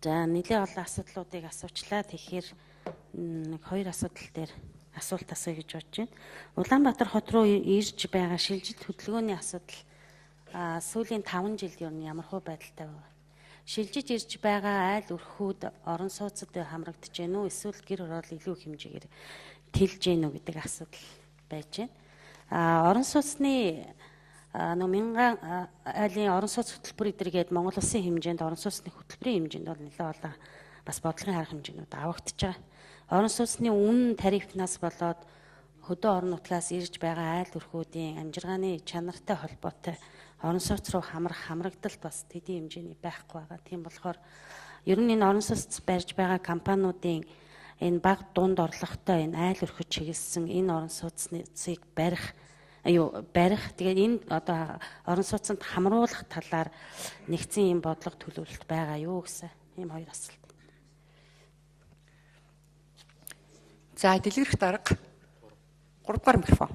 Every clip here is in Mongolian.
За нэлээд олон асуудлуудыг асуучлаа. Тэгэхээр нэг хоёр асуудал дээр асуулт асууя гэж бодож байна. Улаанбаатар хот руу ирж байгаа шилжилт хөдөлгөөний асуудал сүүлийн 5 жилд юу ямар хөө байдалтай вэ? Шилжиж ирж байгаа айл өрхүүд орон сууцад хамрагдаж байна уу? Эсвэл гэр хороол илүү хэмжээгээр тэлж гэнэ үү гэдэг асуудал байж байна. Орон сууцны нэг мянган айлын орон сууц хөтөлбөр эдэргээд Монгол Улсын хэмжээнд орон сууцны хөтөлбөрийн хэмжээнд бол нэлээд олон бас бодлогын арга хэмжээнүүд авагдаж байгаа. Орон сууцны үнэ тарифнаас болоод хөдөө орон нутгаас ирж байгаа айл өрхүүдийн амжиргааны чанартай холбоотой орон сууц руу хамрагдалт бас төдий хэмжээний байхгүй байгаа. Тийм болохоор ер нь энэ орон сууцд барьж байгаа компаниудын энэ баг дунд орлоготой энэ айл өрхөд чиглэсэн энэ орон сууцыг барих тэгээд энэ одоо орон сууцанд хамруулах талаар нэгдсэн юм бодлого төлөвлөлт байгаа юу гэсэн ийм хоёр асуулт. За дэлгэрэх дарга 3 дугаар микрофон.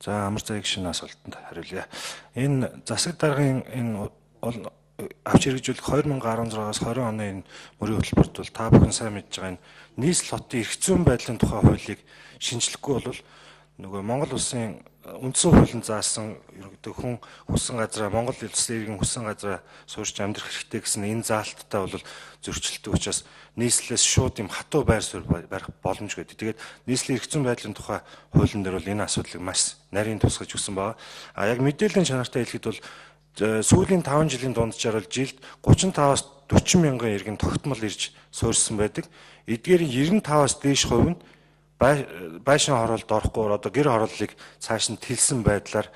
За амар цагийн шинэ асуултанд хариулъя. Энэ засаг даргын энэ авч хэрэгжүүлэх 2016-аас 20 оны энэ мөрийн хөтөлбөрт бол та бүхэн сайн мэдж байгаа энэ нийслэл хотын эрх зүйн байдлын тухай хуулийг шинжлэхгүй бол нөгөө Монгол Улсын үндсэн хуулинд заасан ерөнхийдөө хүн хүссэн газраа Монгол улсын иргэн хүссэн газраа суурьж амьдрах хэрэгтэй гэсэн энэ заалттай бол зөрчилдөг учраас нийслэлээс шууд юм хатуу байр суурь барих боломжгүй гэдэг. Тэгээд нийслэлийн эрх зүйн байдлын тухай хуулийн дээр бол энэ асуудлыг маш нарийн тусгаж өгсөн байгаа. Яг мэдээллийн чанартай хэлэхэд бол сүүлийн 5 жилийн дунджаар бол жилд 35-аас 40 мянган иргэн тогтмол ирж суурьсан байдаг. Эдгээрийн 95-аас дээш хувь нь байшин хороолд орохгүй одоо гэр хорооллыг цааш нь тэлсэн байдлаар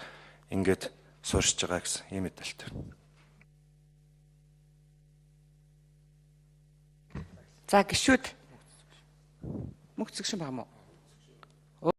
ингээд суурьшиж байгаа гэсэн ийм мэдээлэл. За гişүүд мөнх зэгшин баг мó.